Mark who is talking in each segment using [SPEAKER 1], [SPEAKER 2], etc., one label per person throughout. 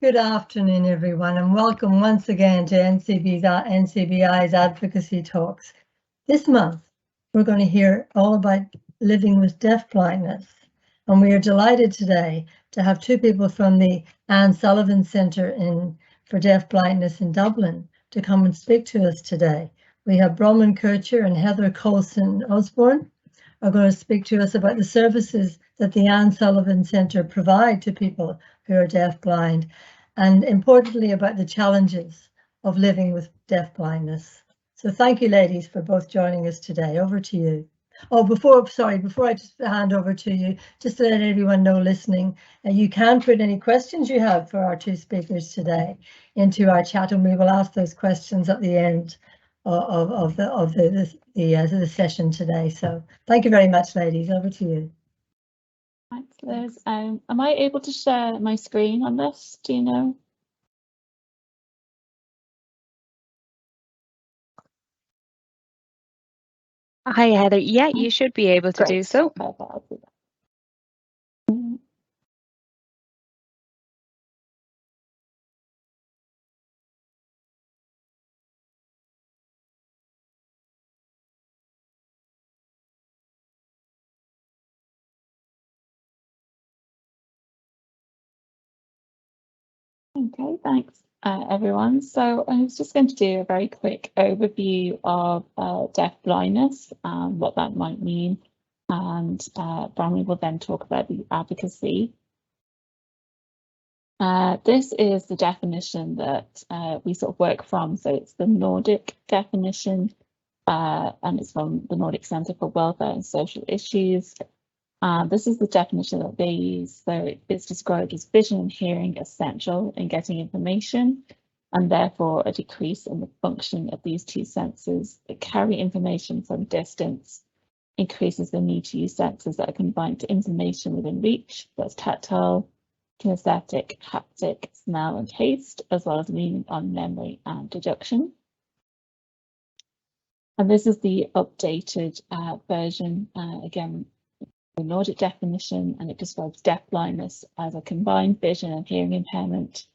[SPEAKER 1] Good afternoon, everyone, and welcome once again to NCBI's Advocacy Talks. This month, we're going to hear all about living with deafblindness, and we are delighted today to have two people from the Ann Sullivan Center for Deafblindness in Dublin to come and speak to us today. We have Bronwyn Kircher and Heather Colson Osborne are going to speak to us about the services that the Ann Sullivan Center provide to people who are deafblind, and importantly about the challenges of living with deafblindness. So thank you, ladies, for both joining us today. Over to you. Oh, before I just hand over to you, just to let everyone know listening, you can put any questions you have for our two speakers today into our chat, and we will ask those questions at the end of the session today. So thank you very much, ladies. Over to you.
[SPEAKER 2] Thanks, Liz. Am I able to share my screen on this? Do you know?
[SPEAKER 3] Hi, Heather. Yeah, you should be able to do so.
[SPEAKER 2] I'll do that. Okay, thanks everyone. So I was just going to do a very quick overview of deafblindness and what that might mean, and Bronwyn will then talk about the advocacy. This is the definition that we sort of work from. So it's the Nordic definition, and it's from the Nordic Center for Welfare and Social Issues. This is the definition that they use. So it's described as vision and hearing essential in getting information, and therefore a decrease in the function of these two senses that carry information from distance increases the need to use senses that are combined to information within reach. That's tactile, kinesthetic, haptic, smell and taste, as well as leaning on memory and deduction. And this is the updated version, again, the Nordic definition, and it describes deafblindness as a combined vision and hearing impairment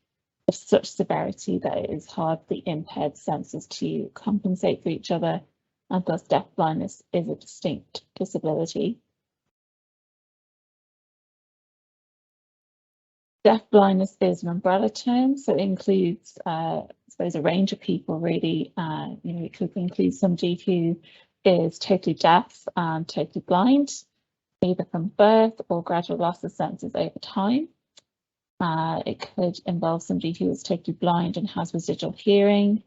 [SPEAKER 2] of such severity that it is hard for the impaired senses to compensate for each other, and thus deafblindness is a distinct disability. Deafblindness is an umbrella term, so it includes, I suppose, a range of people really. It could include somebody who is totally deaf and totally blind, either from birth or gradual loss of senses over time. It could involve somebody who is totally blind and has residual hearing,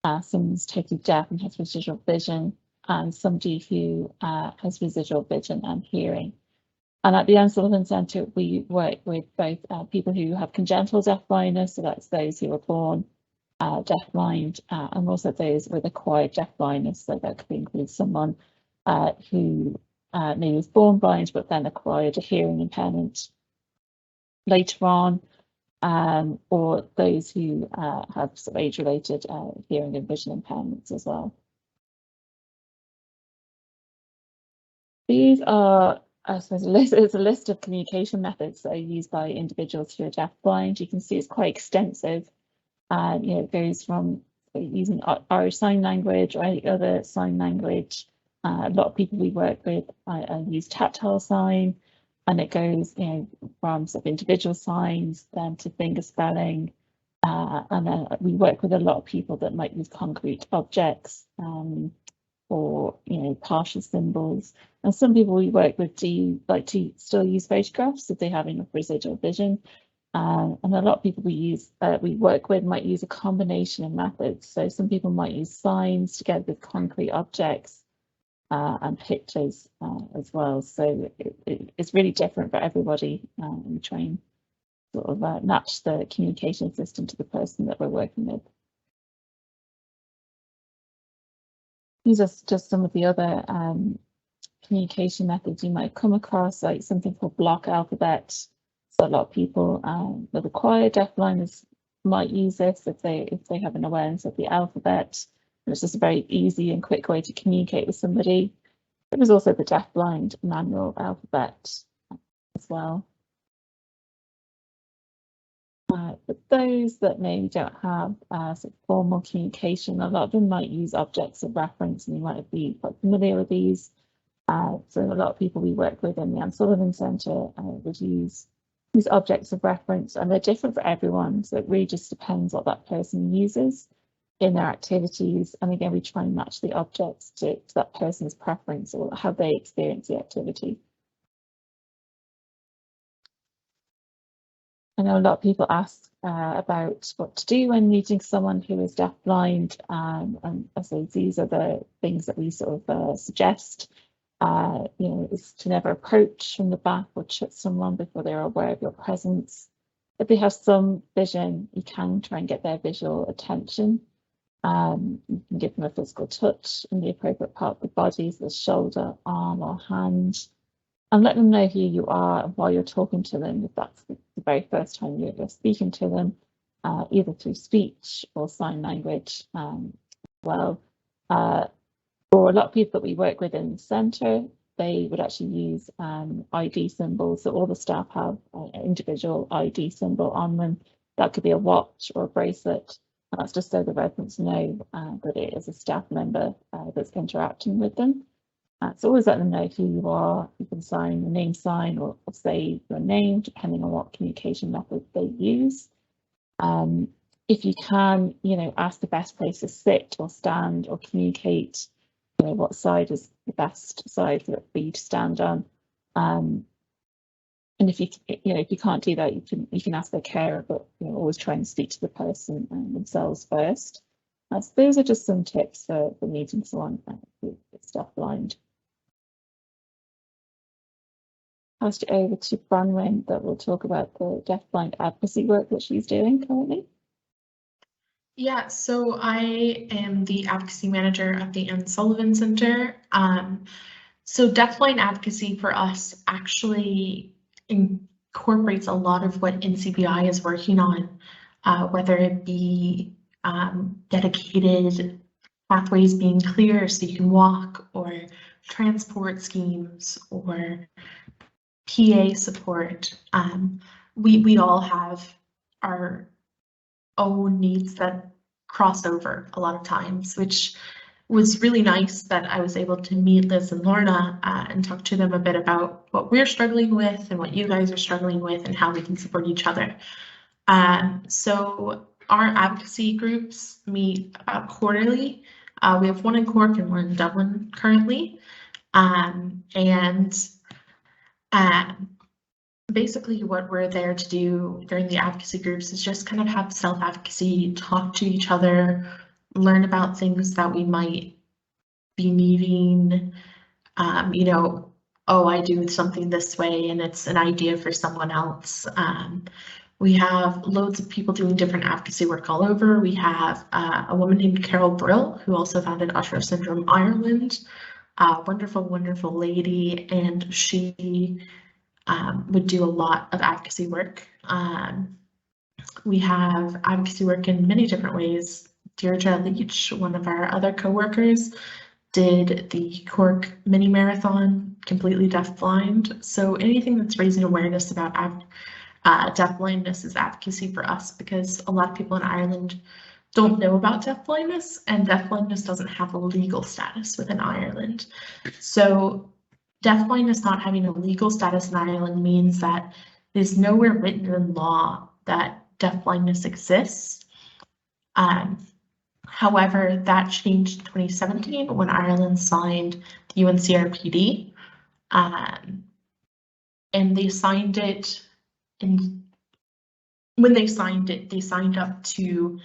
[SPEAKER 2] someone's totally deaf and has residual vision, and somebody who has residual vision and hearing. And at the Ann Sullivan Center, we work with both people who have congenital deafblindness, so that's those who are born deafblind, and also those with acquired deafblindness, so that could include someone who maybe was born blind but then acquired a hearing impairment later on, or those who have sort of age-related hearing and vision impairments as well. These are, I suppose, it's a list of communication methods that are used by individuals who are deafblind. You can see it's quite extensive. It goes from using Irish Sign Language or any other sign language. A lot of people we work with use tactile sign, and it goes, from sort of individual signs then to finger spelling, and then we work with a lot of people that might use concrete objects, or partial symbols. And some people we work with do like to still use photographs if they have enough residual vision. And a lot of people we work with might use a combination of methods. So some people might use signs together with concrete objects, and pictures as well. So it's really different for everybody, and we try and sort of match the communication system to the person that we're working with. These are just some of the other communication methods you might come across, like something called block alphabet. So a lot of people with acquired deafblindness might use this if they have an awareness of the alphabet. And it's just a very easy and quick way to communicate with somebody. There was also the deafblind manual alphabet as well. But those that maybe don't have sort of formal communication, a lot of them might use objects of reference, and you might be quite familiar with these. So a lot of people we work with in the Ann Sullivan Center would use these objects of reference, and they're different for everyone. So it really just depends what that person uses in their activities. And again, we try and match the objects to that person's preference or how they experience the activity. I know a lot of people ask about what to do when meeting someone who is deafblind, and I suppose these are the things that we sort of suggest. You know, is to never approach from the back or touch someone before they're aware of your presence. If they have some vision, you can try and get their visual attention. You can give them a physical touch in the appropriate part of the body, so the shoulder, arm, or hand, and let them know who you are and while you're talking to them, if that's the very first time you're speaking to them, either through speech or sign language well. For a lot of people that we work with in the centre, they would actually use ID symbols. So all the staff have an individual ID symbol on them. That could be a watch or a bracelet. And that's just so the residents know that it is a staff member that's interacting with them. So always let them know who you are. You can sign the name sign or say your name, depending on what communication method they use. If you can, you know, ask the best place to sit or stand or communicate. You know, what side is the best side for you to stand on, and if you can't do that, you can ask their carer, but you know, always try and speak to the person themselves first. So those are just some tips for meeting someone who is deafblind. Pass it over to Bronwyn that will talk about the deafblind advocacy work that she's doing currently.
[SPEAKER 4] Yeah, so I am the advocacy manager at the Ann Sullivan Center. So deafblind advocacy for us actually incorporates a lot of what NCBI is working on, whether it be dedicated pathways being clear so you can walk, or transport schemes, or PA support. We all have our own needs that cross over a lot of times, which was really nice that I was able to meet Liz and Lorna and talk to them a bit about what we're struggling with and what you guys are struggling with and how we can support each other. So our advocacy groups meet about quarterly. We have one in Cork and one in Dublin currently. Basically what we're there to do during the advocacy groups is just kind of have self-advocacy, talk to each other, learn about things that we might be needing. You know, oh, I do something this way and it's an idea for someone else. We have loads of people doing different advocacy work all over. We have a woman named Carol Brill, who also founded Usher Syndrome Ireland. Wonderful, wonderful lady, and she would do a lot of advocacy work. We have advocacy work in many different ways. Deirdre Leach, one of our other co-workers, did the Cork mini marathon completely deafblind. So anything that's raising awareness about deafblindness is advocacy for us, because a lot of people in Ireland don't know about deafblindness, and deafblindness doesn't have a legal status within Ireland. So deafblindness not having a legal status in Ireland means that there's nowhere written in law that deafblindness exists. However, that changed in 2017 when Ireland signed the UNCRPD, and they signed it. And when they signed it, they signed up to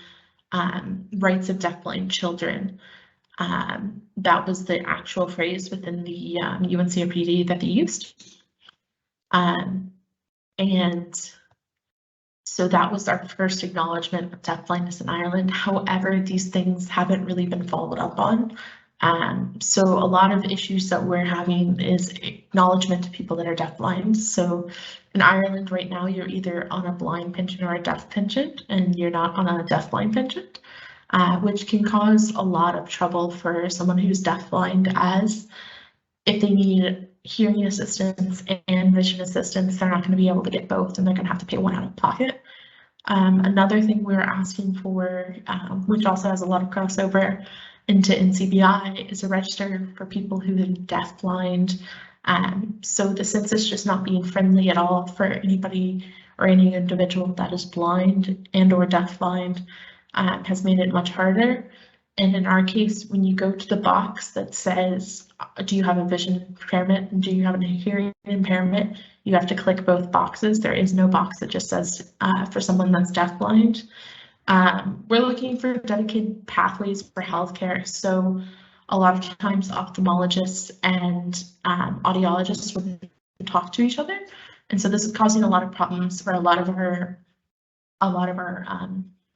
[SPEAKER 4] rights of deafblind children. That was the actual phrase within the UNCRPD that they used. And so that was our first acknowledgement of deafblindness in Ireland. However, these things haven't really been followed up on. So a lot of issues that we're having is acknowledgement to people that are deafblind. So in Ireland right now, you're either on a blind pension or a deaf pension, and you're not on a deafblind pension. Which can cause a lot of trouble for someone who's deafblind, as if they need hearing assistance and vision assistance, they're not going to be able to get both, and they're going to have to pay one out of pocket. Another thing we're asking for, which also has a lot of crossover into NCBI, is a register for people who are deafblind. So the census just not being friendly at all for anybody or any individual that is blind and or deafblind has made it much harder. And in our case, when you go to the box that says, do you have a vision impairment and do you have a hearing impairment, you have to click both boxes. There is no box that just says for someone that's deafblind. We're looking for dedicated pathways for healthcare. So a lot of times ophthalmologists and audiologists will talk to each other. And so this is causing a lot of problems for a lot of our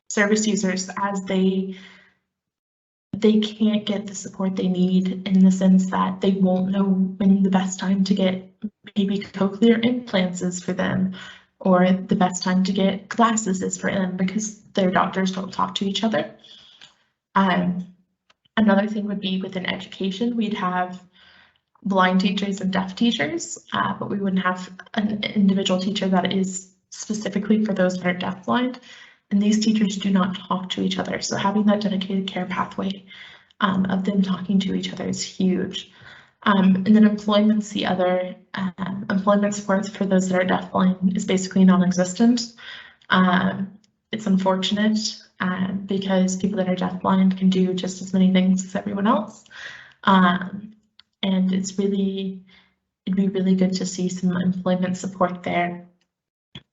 [SPEAKER 4] service users, as they can't get the support they need, in the sense that they won't know when the best time to get maybe cochlear implants is for them, or the best time to get glasses is for them, because their doctors don't talk to each other. Another thing would be within education, we'd have blind teachers and deaf teachers, but we wouldn't have an individual teacher that is specifically for those that are deafblind. And these teachers do not talk to each other. So having that dedicated care pathway of them talking to each other is huge. And then employment's the other. Employment supports for those that are deafblind is basically non-existent. It's unfortunate because people that are deafblind can do just as many things as everyone else. And it'd be really good to see some employment support there.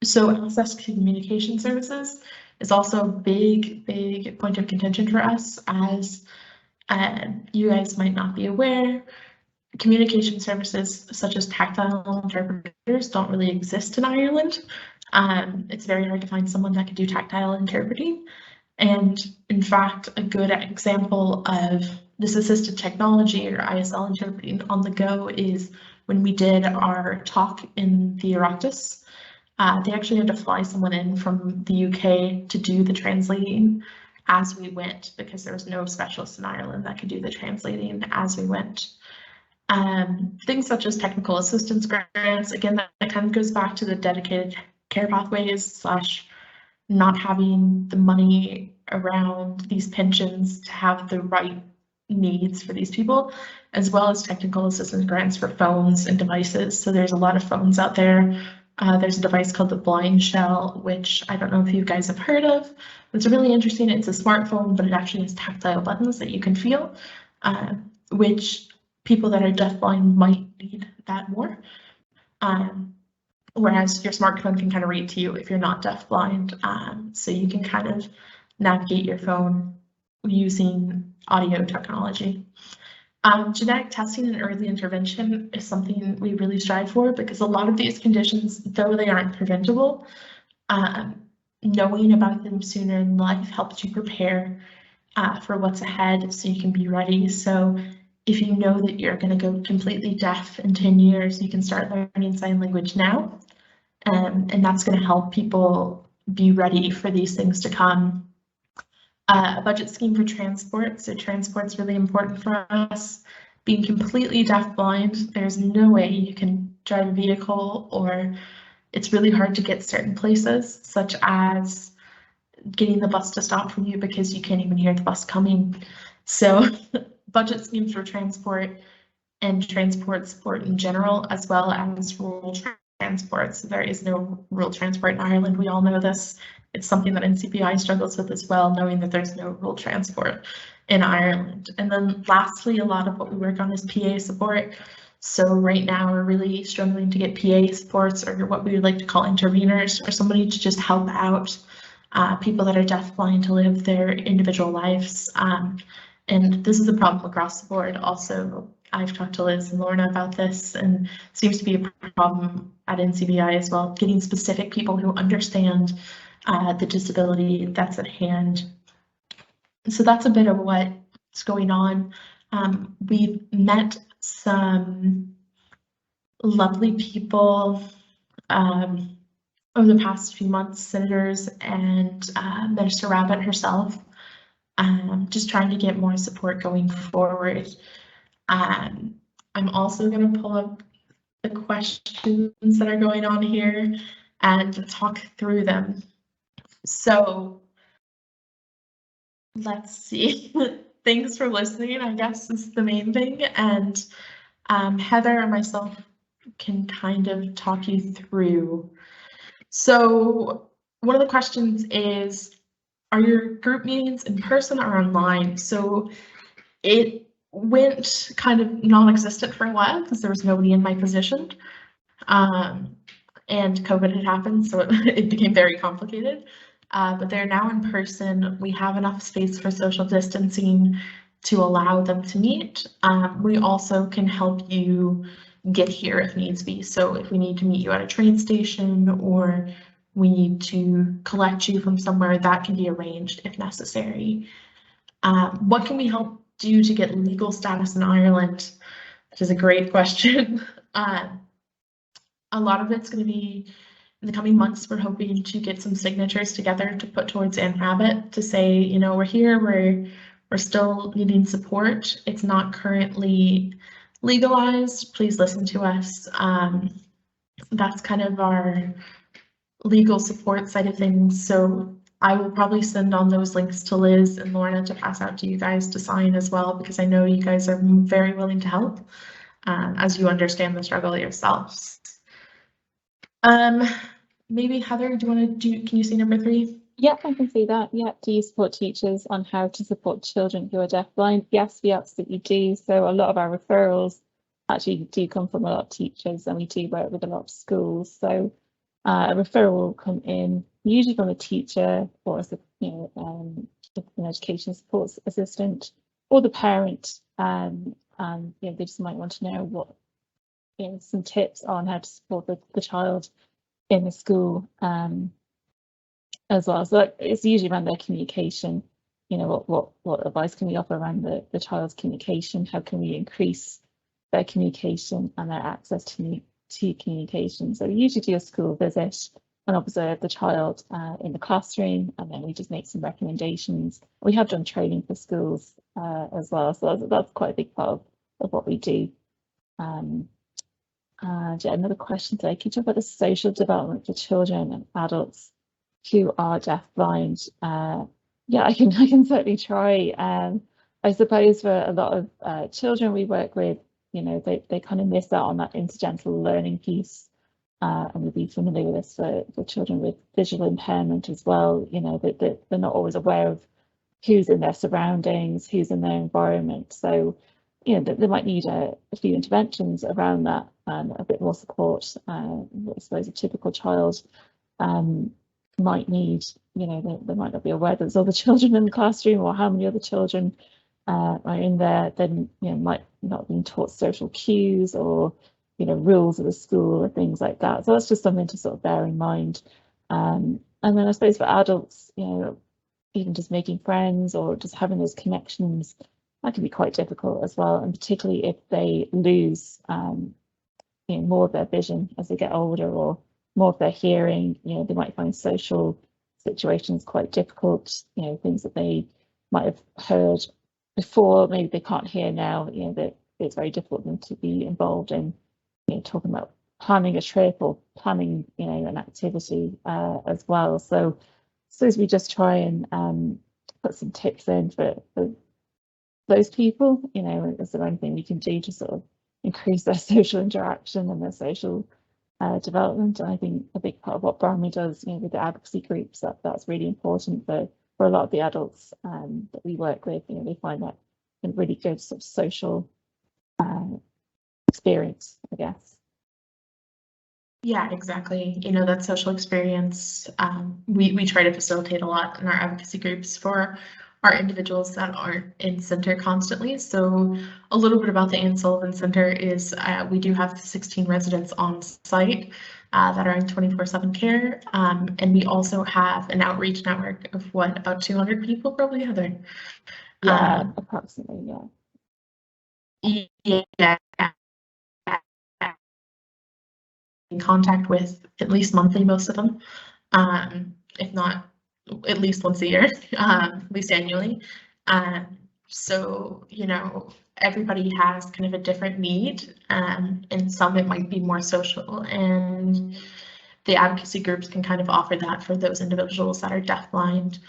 [SPEAKER 4] So access to communication services is also a big point of contention for us, as you guys might not be aware. Communication services such as tactile interpreters don't really exist in Ireland. It's very hard to find someone that can do tactile interpreting. And in fact, a good example of this assisted technology or ISL interpreting on the go is when we did our talk in the Oireachtas. They actually had to fly someone in from the UK to do the translating as we went, because there was no specialist in Ireland that could do the translating as we went. Things such as technical assistance grants, again, that kind of goes back to the dedicated care pathways / not having the money around these pensions to have the right needs for these people, as well as technical assistance grants for phones and devices. So there's a lot of phones out there. There's a device called the Blind Shell, which I don't know if you guys have heard of. It's really interesting. It's a smartphone, but it actually has tactile buttons that you can feel, which people that are deafblind might need that more. Whereas your smartphone can kind of read to you if you're not deafblind. So you can kind of navigate your phone using audio technology. Genetic testing and early intervention is something we really strive for, because a lot of these conditions, though they aren't preventable, knowing about them sooner in life helps you prepare for what's ahead, so you can be ready. So if you know that you're going to go completely deaf in 10 years, you can start learning sign language now, and that's going to help people be ready for these things to come. A budget scheme for transport. So transport's really important for us. Being completely deafblind, there's no way you can drive a vehicle, or it's really hard to get certain places, such as getting the bus to stop for you because you can't even hear the bus coming. So budget schemes for transport and transport support in general, as well as rural transport. So there is no rural transport in Ireland. We all know this. It's something that NCBI struggles with as well, knowing that there's no rural transport in Ireland. And then lastly, a lot of what we work on is PA support. So right now we're really struggling to get PA supports, or what we would like to call interveners, or somebody to just help out people that are deafblind to live their individual lives. And this is a problem across the board. Also, I've talked to Liz and Lorna about this, and seems to be a problem at NCBI as well, getting specific people who understand the disability that's at hand. So that's a bit of what's going on. We've met some lovely people over the past few months, senators and Minister Rabbit herself, just trying to get more support going forward. I'm also going to pull up the questions that are going on here and talk through them. So let's see. Thanks for listening, I guess is the main thing. And Heather and myself can kind of talk you through. So one of the questions is, are your group meetings in person or online? So it went kind of non-existent for a while because there was nobody in my position. And COVID had happened, so it became very complicated. But they're now in person. We have enough space for social distancing to allow them to meet. We also can help you get here if needs be. So if we need to meet you at a train station or we need to collect you from somewhere, that can be arranged if necessary. What can we help do to get legal status in Ireland? Which is a great question. A lot of it's going to be in the coming months. We're hoping to get some signatures together to put towards Ann Habit to say, you know, we're here, we're still needing support. It's not currently legalized. Please listen to us. That's kind of our legal support side of things. So I will probably send on those links to Liz and Lorna to pass out to you guys to sign as well, because I know you guys are very willing to help as you understand the struggle yourselves. Maybe Heather, do you want to can you see number 3?
[SPEAKER 2] Yeah, I can see that. Yeah, do you support teachers on how to support children who are deafblind? Yes, we absolutely do. So a lot of our referrals actually do come from a lot of teachers, and we do work with a lot of schools. So a referral will come in usually from a teacher or as an education support assistant or the parent, and they just might want to know what some tips on how to support the child in the school as well. So it's usually around their communication. What advice can we offer around the child's communication? How can we increase their communication and their access to communication? So we usually do a school visit and observe the child in the classroom, and then we just make some recommendations. We have done training for schools as well, so that's quite a big part of what we do. Another question today, can you talk about the social development for children and adults who are deafblind? Yeah, I can certainly try. I suppose for a lot of children we work with, they kind of miss out on that incidental learning piece, and we'll be familiar with this for children with visual impairment as well. They're not always aware of who's in their surroundings, who's in their environment. So they might need a few interventions around that, a bit more support. I suppose a typical child might need, they might not be aware there's other children in the classroom or how many other children are in there. Then might not be taught social cues or rules of the school or things like that. So that's just something to sort of bear in mind. And then I suppose for adults, even just making friends or just having those connections, that can be quite difficult as well, and particularly if they lose more of their vision as they get older, or more of their hearing. They might find social situations quite difficult. Things that they might have heard before, maybe they can't hear now. That it's very difficult for them to be involved in talking about planning a trip or planning an activity as well. So as we just try and put some tips in for those people, is there anything we can do to sort of increase their social interaction and their social development? And I think a big part of what Bramley does, with the advocacy groups, that's really important for a lot of the adults that we work with. They find that a really good sort of social experience, I guess.
[SPEAKER 4] Yeah, exactly. That social experience, we try to facilitate a lot in our advocacy groups for our individuals that aren't in center constantly. So a little bit about the Ann Sullivan Center is we do have 16 residents on site that are in 24/7 care. And we also have an outreach network of about 200 people, probably, Heather?
[SPEAKER 2] Yeah, approximately,
[SPEAKER 4] yeah. Yeah. In contact with at least monthly, most of them, if not at least once a year, at least annually. So, everybody has kind of a different need, and some it might be more social. And the advocacy groups can kind of offer that for those individuals that are deafblind.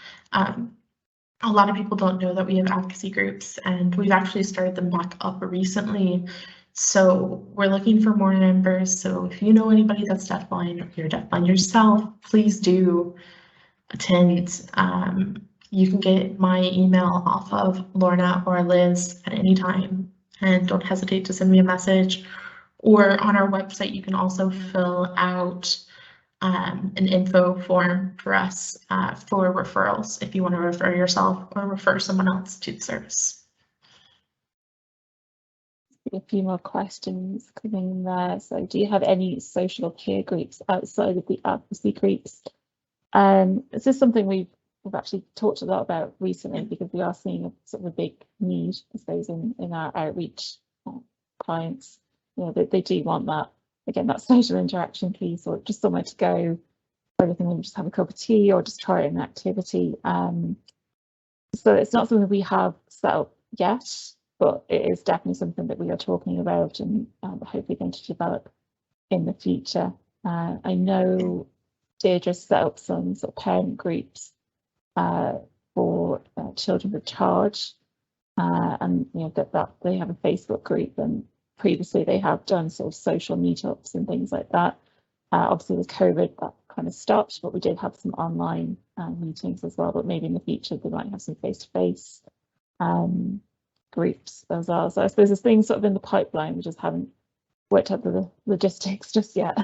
[SPEAKER 4] A lot of people don't know that we have advocacy groups, and we've actually started them back up recently. So we're looking for more members. So if you know anybody that's deafblind, or you're deafblind yourself, please do attend. You can get my email off of Lorna or Liz at any time, and don't hesitate to send me a message. Or on our website, you can also fill out an info form for us for referrals if you want to refer yourself or refer someone else to the service.
[SPEAKER 2] A few more questions coming in there. So do you have any social peer groups outside of the advocacy groups? This is something we've actually talked a lot about recently, because we are seeing a sort of a big need, I suppose, in our outreach clients. You know, they do want that, again, that social interaction piece, or just somewhere to go, or anything, maybe just have a cup of tea or just try an activity. So it's not something we have set up yet, but it is definitely something that we are talking about and hopefully going to develop in the future. I know Deirdre set up some sort of parent groups for children with charge, and you know that they have a Facebook group, and previously they have done sort of social meetups and things like that. Obviously with COVID that kind of stopped, but we did have some online meetings as well, but maybe in the future they might have some face-to-face groups as well. So I suppose there's things sort of in the pipeline, we just haven't worked out the logistics just yet.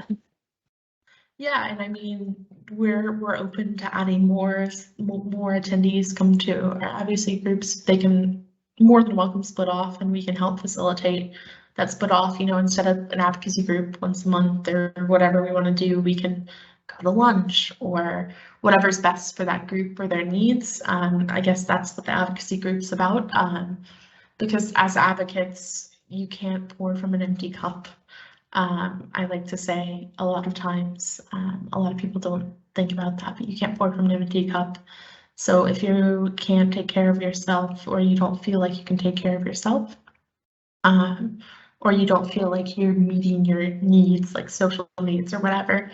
[SPEAKER 4] Yeah, and I mean, we're open to adding more attendees come to our advocacy groups. They can more than welcome split off, and we can help facilitate that split off. You know, instead of an advocacy group once a month or whatever we want to do, we can go to lunch or whatever's best for that group or their needs. I guess that's what the advocacy group's about, because as advocates, you can't pour from an empty cup. I like to say a lot of times, a lot of people don't think about that, but you can't pour from an empty cup. So if you can't take care of yourself, or you don't feel like you can take care of yourself, or you don't feel like you're meeting your needs, like social needs or whatever,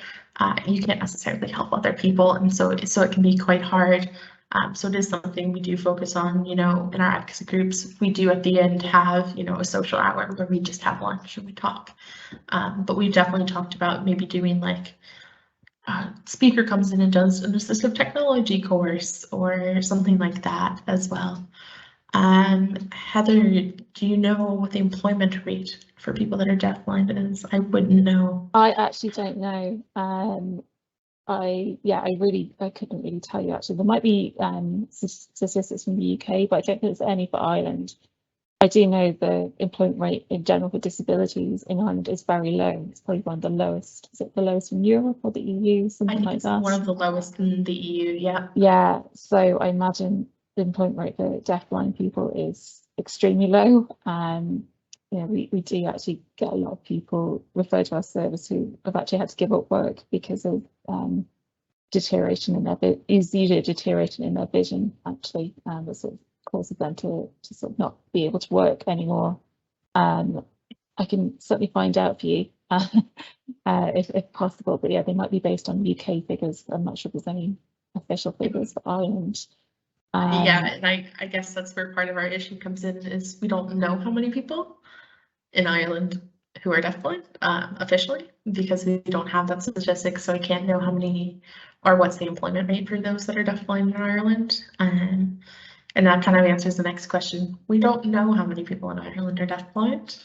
[SPEAKER 4] you can't necessarily help other people, and so it can be quite hard. So it is something we do focus on, you know, in our advocacy groups. We do at the end have, you know, a social hour where we just have lunch and we talk. But we definitely talked about maybe doing like speaker comes in and does an assistive technology course or something like that as well. Heather, do you know what the employment rate for people that are deafblind is? I wouldn't know.
[SPEAKER 2] I actually don't know. I couldn't really tell you actually. There might be statistics from the UK, but I don't think there's any for Ireland. I do know the employment rate in general for disabilities in Ireland is very low. It's probably one of the lowest. Is it the lowest in Europe or the EU? Something like that.
[SPEAKER 4] One of the lowest in the EU, yeah.
[SPEAKER 2] Yeah, so I imagine the employment rate for deafblind people is extremely low. You know, we do actually get a lot of people referred to our service who have actually had to give up work because of deterioration in their usually a deterioration in their vision, actually, that sort of causes them to sort of not be able to work anymore. I can certainly find out for you if possible, but yeah, they might be based on UK figures. I'm not sure if there's any official figures for Ireland.
[SPEAKER 4] Yeah, and I guess that's where part of our issue comes in, is we don't know how many people in Ireland who are deafblind officially, because we don't have that statistic, so I can't know how many or what's the employment rate for those that are deafblind in Ireland. And that kind of answers the next question. We don't know how many people in Ireland are deafblind.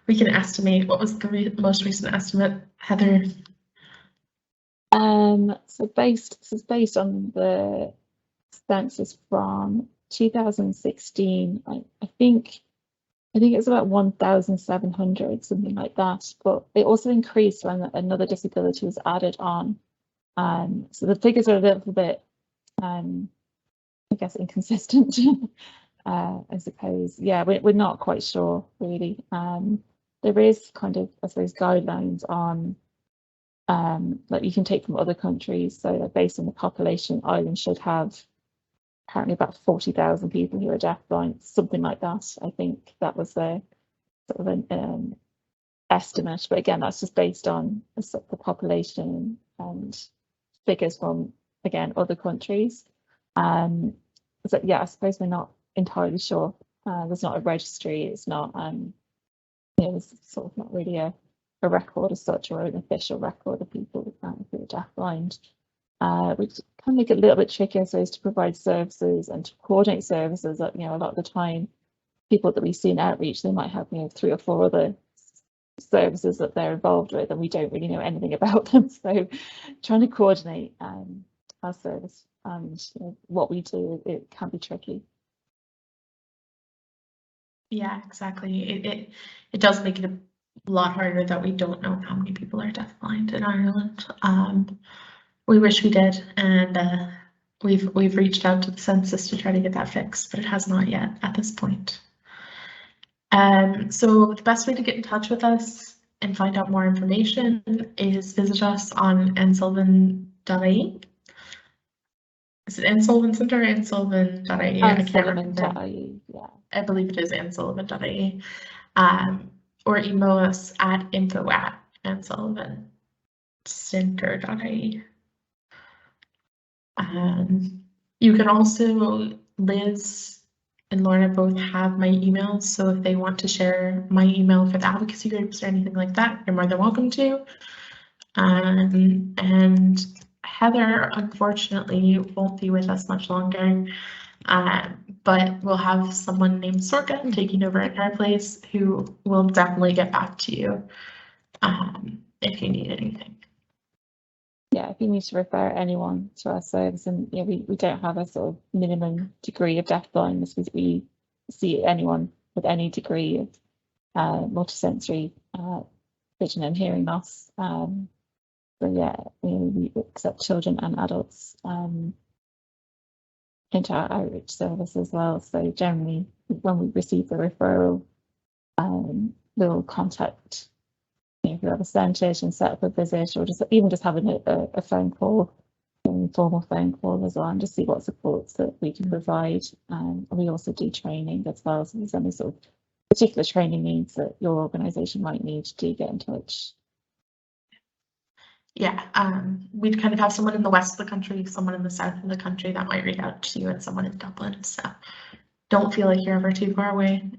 [SPEAKER 4] We can estimate. What was the most recent estimate, Heather?
[SPEAKER 2] So based on the census from 2016, I think it's about 1,700, something like that, but it also increased when another disability was added on. So the figures are a little bit, I guess, inconsistent, I suppose. Yeah, we're not quite sure, really. There is kind of, I suppose, guidelines on that you can take from other countries. So based on the population, Ireland should have apparently about 40,000 people who are deafblind, something like that. I think that was the sort of estimate, but again, that's just based on the population and figures from, again, other countries. So yeah, I suppose we're not entirely sure. There's not a registry. It's not, there's sort of not really a record as such, or an official record of people who are deafblind, which can make it a little bit trickier, so as to provide services and to coordinate services. That, a lot of the time, people that we see in outreach, they might have 3 or 4 other services that they're involved with, and we don't really know anything about them. So trying to coordinate our service and what we do, it can be tricky.
[SPEAKER 4] Yeah, exactly. It does make it a lot harder that we don't know how many people are deafblind in Ireland. We wish we did, and we've reached out to the census to try to get that fixed, but it has not yet at this point. So the best way to get in touch with us and find out more information is visit us on annsullivan.ie. Is it Ann Sullivan Center or Ann Sullivan.ie?
[SPEAKER 2] Ann Sullivan.ie, yeah.
[SPEAKER 4] I believe it is Ann Sullivan.ie. Or email us at info@annsullivancenter.ie. You can also, Liz and Lorna both have my emails, so if they want to share my email for the advocacy groups or anything like that, you're more than welcome to. And Heather, unfortunately, won't be with us much longer, but we'll have someone named Sorka taking over at her place, who will definitely get back to you if you need anything.
[SPEAKER 2] Yeah, if you need to refer anyone to our service, and we don't have a sort of minimum degree of deafblindness, we see anyone with any degree of multisensory vision and hearing loss. So yeah, we accept children and adults into our outreach service as well. So generally, when we receive the referral, we'll contact whoever sent it and set up a visit, or even just having a phone call, an informal phone call as well, and just see what supports that we can provide. We also do training as well, so if there's any sort of particular training needs that your organisation might need, do get in touch.
[SPEAKER 4] Yeah, we'd kind of have someone in the west of the country, someone in the south of the country that might reach out to you, and someone in Dublin. So don't feel like you're ever too far away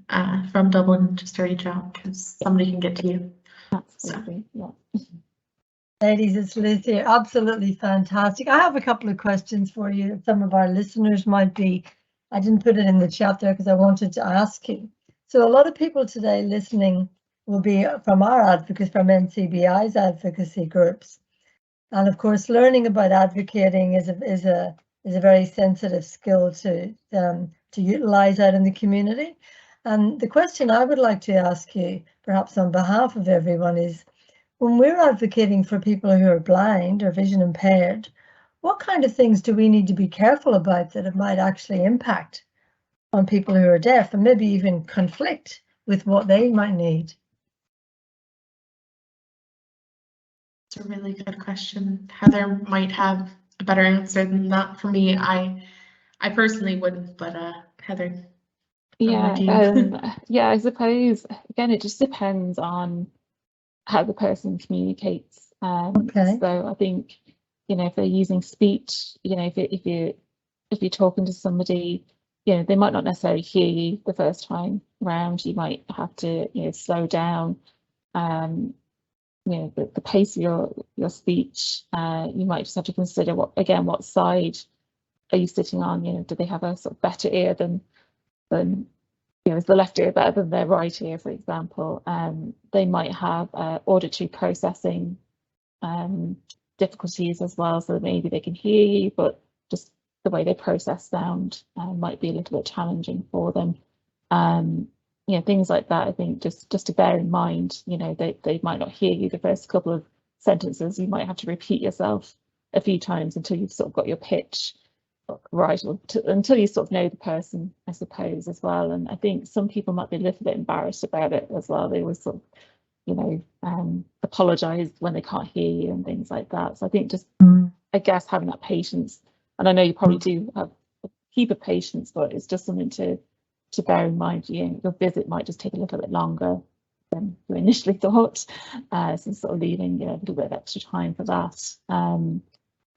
[SPEAKER 4] from Dublin just to reach out, because somebody can get to you.
[SPEAKER 2] Absolutely, so. Yeah.
[SPEAKER 1] Ladies, it's Liz here. Absolutely fantastic. I have a couple of questions for you that some of our listeners might be. I didn't put it in the chat there because I wanted to ask you. So a lot of people today listening will be from our advocates, from NCBI's advocacy groups. And of course, learning about advocating is a very sensitive skill to utilize out in the community. And the question I would like to ask you, perhaps on behalf of everyone, is when we're advocating for people who are blind or vision impaired, what kind of things do we need to be careful about that it might actually impact on people who are deaf, and maybe even conflict with what they might need?
[SPEAKER 4] It's a really good question. Heather might have a better answer than that for me. I personally wouldn't, but Heather.
[SPEAKER 2] Yeah, yeah, I suppose, again, it just depends on how the person communicates.
[SPEAKER 1] Okay.
[SPEAKER 2] So I think, if they're using speech, if you're talking to somebody, they might not necessarily hear you the first time round. You might have to, slow down, the pace of your speech. You might just have to consider what side are you sitting on? Do they have a sort of better ear than is the left ear better than their right ear, for example? They might have auditory processing difficulties as well, so maybe they can hear you, but just the way they process sound might be a little bit challenging for them. Things like that, I think just to bear in mind, they might not hear you the first couple of sentences. You might have to repeat yourself a few times until you've sort of got your pitch right, or until you sort of know the person, I suppose, as well. And I think some people might be a little bit embarrassed about it as well. They always sort of, apologise when they can't hear you and things like that. So I think just, I guess, having that patience, and I know you probably do have a heap of patience, but it's just something to bear in mind. Your visit might just take a little bit longer than you initially thought. So sort of leaving a little bit of extra time for that.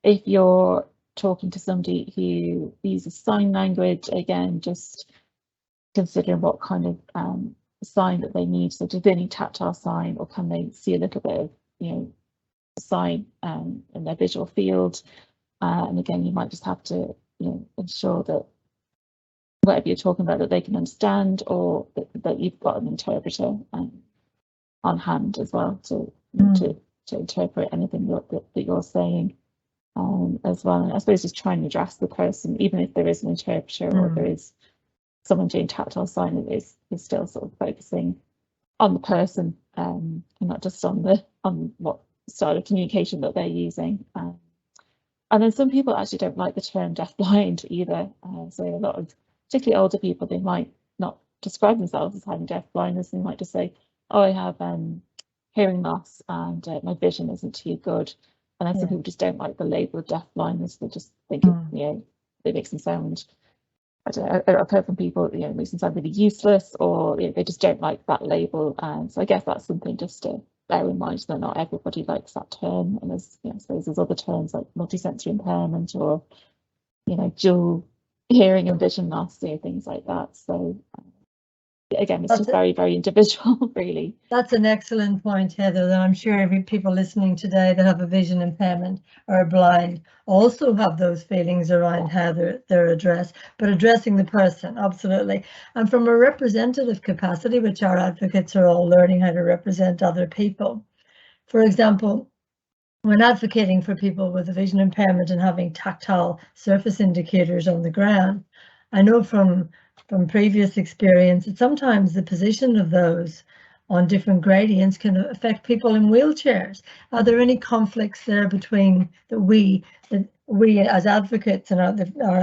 [SPEAKER 2] If you're talking to somebody who uses sign language, again, just considering what kind of sign that they need. So do they need tactile sign, or can they see a little bit of sign in their visual field? And again, you might just have to ensure that whatever you're talking about that they can understand, or that you've got an interpreter on hand as well to interpret anything that you're saying as well. And I suppose just trying to address the person, even if there is an interpreter or there is someone doing tactile sign, it is still sort of focusing on the person and not just on what style of communication that they're using. And then some people actually don't like the term deafblind either. So a lot of particularly older people, they might not describe themselves as having deafblindness. They might just say, oh, I have hearing loss and my vision isn't too good. And then some people just don't like the label of deafblindness. They just think it makes them sound, I don't know, I've heard from people, it makes them sound really useless, or they just don't like that label. And so I guess that's something just to bear in mind, that not everybody likes that term. And there's, I suppose there's other terms like multisensory impairment, or, dual hearing and vision loss, things like that. So again, it's just very, very individual, really. That's
[SPEAKER 1] an excellent point, Heather. And I'm sure every people listening today that have a vision impairment or are blind also have those feelings around how they're addressed, but addressing the person, absolutely. And from a representative capacity, which our advocates are all learning how to represent other people. For example, when advocating for people with a vision impairment and having tactile surface indicators on the ground, I know from previous experience that sometimes the position of those on different gradients can affect people in wheelchairs. Are there any conflicts there between that we as advocates and our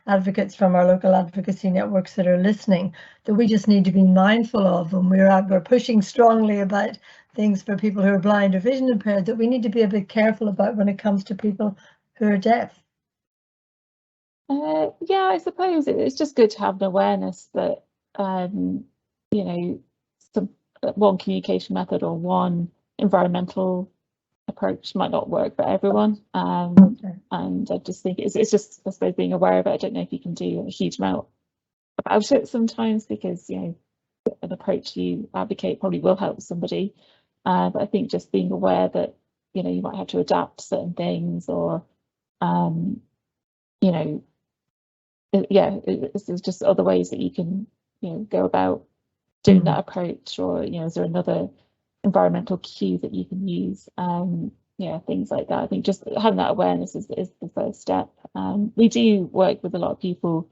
[SPEAKER 1] advocates from our local advocacy networks that are listening, that we just need to be mindful of when we're pushing strongly about things for people who are blind or vision impaired, that we need to be a bit careful about when it comes to people who are deaf?
[SPEAKER 2] Yeah, I suppose it's just good to have an awareness that one communication method or one environmental approach might not work for everyone. And I just think it's just, I suppose, being aware of it. I don't know if you can do a huge amount about it sometimes, because an approach you advocate probably will help somebody. But I think just being aware that you might have to adapt certain things, or it's just other ways that you can go about doing that approach, or is there another environmental cue that you can use, things like that. I think just having that awareness is the first step. We do work with a lot of people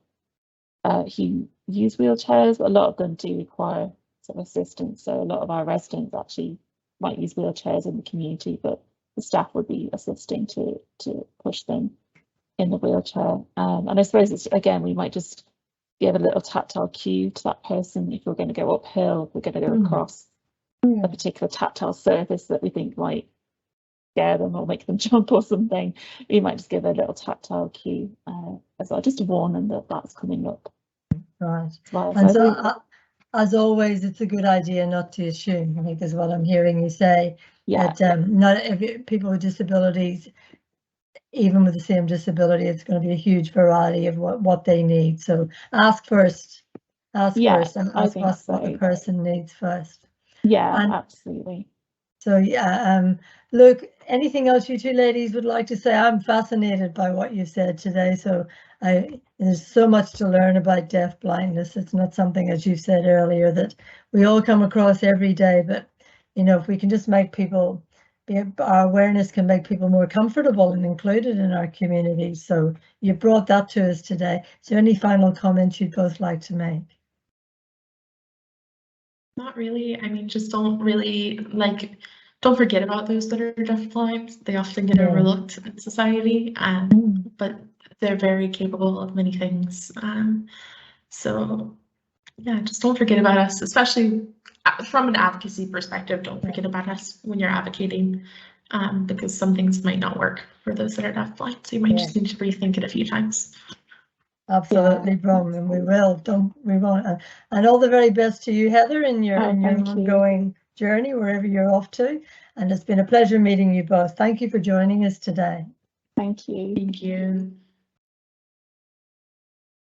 [SPEAKER 2] who use wheelchairs, but a lot of them do require some assistance. So a lot of our residents actually might use wheelchairs in the community, but the staff would be assisting to push them in the wheelchair. And I suppose it's, again, we might just give a little tactile cue to that person if we're going to go uphill, if we're going to go across a particular tactile surface that we think might scare them or make them jump or something. We might just give a little tactile cue as well, just to warn them that that's coming up.
[SPEAKER 1] Right. Well, and so as always, it's a good idea not to assume, I think is what I'm hearing you say. That not every people with disabilities, even with the same disability, it's going to be a huge variety of what they need. So ask first, and ask what the person needs first.
[SPEAKER 2] Absolutely.
[SPEAKER 1] So look, anything else you two ladies would like to say? I'm fascinated by what you said today. So there's so much to learn about deafblindness. It's not something, as you said earlier, that we all come across every day, but if we can just make people our awareness can make people more comfortable and included in our communities. So you brought that to us today. Is there any final comments you'd both like to make?
[SPEAKER 4] Not really. I mean, just don't forget about those that are deafblind. They often get overlooked in society, but they're very capable of many things. So yeah, just don't forget about us, especially from an advocacy perspective. Don't forget about us when you're advocating, because some things might not work for those that are deafblind. So you might just need to rethink it a few times.
[SPEAKER 1] Absolutely, Brom, and we won't. And all the very best to you, Heather, in your ongoing journey, wherever you're off to. And it's been a pleasure meeting you both. Thank you for joining us today.
[SPEAKER 2] Thank you.
[SPEAKER 4] Thank you.